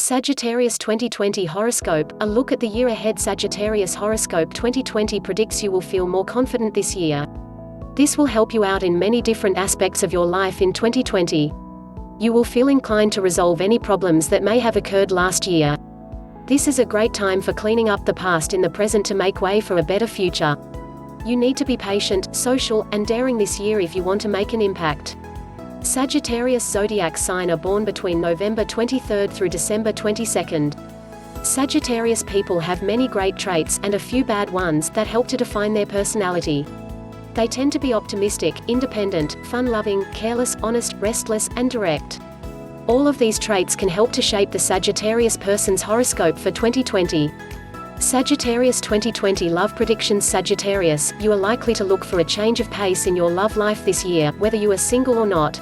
Sagittarius 2020 horoscope. A look at the year ahead. Sagittarius horoscope 2020 predicts you will feel more confident this year. This will help you out in many different aspects of your life in 2020. You will feel inclined to resolve any problems that may have occurred last year. This is a great time for cleaning up the past in the present to make way for a better future. You need to be patient, social, and daring this year if you want to make an impact. Sagittarius zodiac sign are born between November 23 through December 22. Sagittarius people have many great traits, and a few bad ones, that help to define their personality. They tend to be optimistic, independent, fun-loving, careless, honest, restless, and direct. All of these traits can help to shape the Sagittarius person's horoscope for 2020. Sagittarius 2020 love predictions. Sagittarius, you are likely to look for a change of pace in your love life this year, whether you are single or not.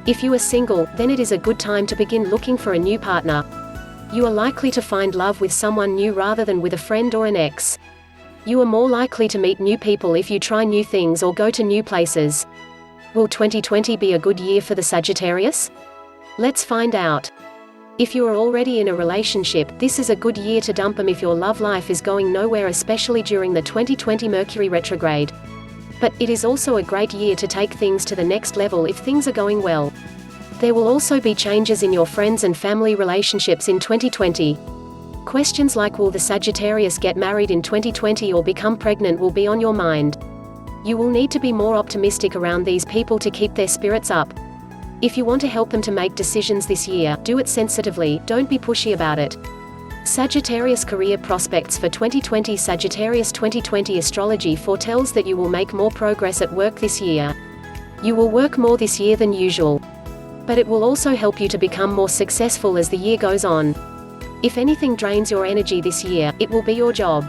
If you are single, then it is a good time to begin looking for a new partner. You are likely to find love with someone new rather than with a friend or an ex. You are more likely to meet new people if you try new things or go to new places. Will 2020 be a good year for the Sagittarius? Let's find out. If you are already in a relationship, this is a good year to dump them if your love life is going nowhere, especially during the 2020 Mercury retrograde. But it is also a great year to take things to the next level if things are going well. There will also be changes in your friends and family relationships in 2020. Questions like will the Sagittarius get married in 2020 or become pregnant will be on your mind. You will need to be more optimistic around these people to keep their spirits up. If you want to help them to make decisions this year, do it sensitively, don't be pushy about it. Sagittarius career prospects for 2020. Sagittarius 2020 astrology foretells that you will make more progress at work this year. You will work more this year than usual. But it will also help you to become more successful as the year goes on. If anything drains your energy this year, it will be your job.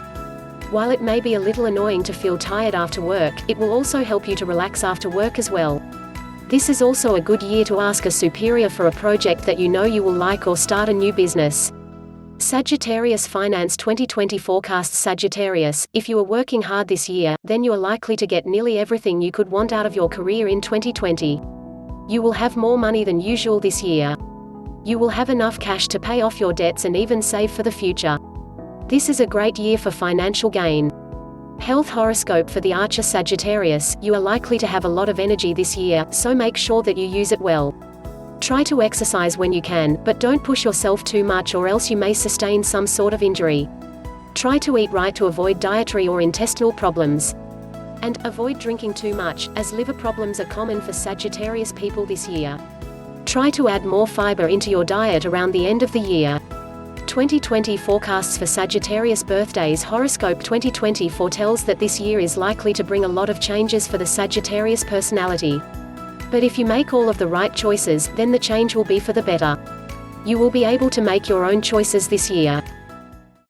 While it may be a little annoying to feel tired after work, it will also help you to relax after work as well. This is also a good year to ask a superior for a project that you know you will like or start a new business. Sagittarius finance 2020 forecasts. Sagittarius, if you are working hard this year, then you are likely to get nearly everything you could want out of your career in 2020. You will have more money than usual this year. You will have enough cash to pay off your debts and even save for the future. This is a great year for financial gain. Health horoscope for the Archer. Sagittarius, you are likely to have a lot of energy this year, so make sure that you use it well. Try to exercise when you can, but don't push yourself too much or else you may sustain some sort of injury. Try to eat right to avoid dietary or intestinal problems. And avoid drinking too much, as liver problems are common for Sagittarius people this year. Try to add more fiber into your diet around the end of the year. 2020 forecasts for Sagittarius birthdays. Horoscope 2020 foretells that this year is likely to bring a lot of changes for the Sagittarius personality. But if you make all of the right choices, then the change will be for the better. You will be able to make your own choices this year.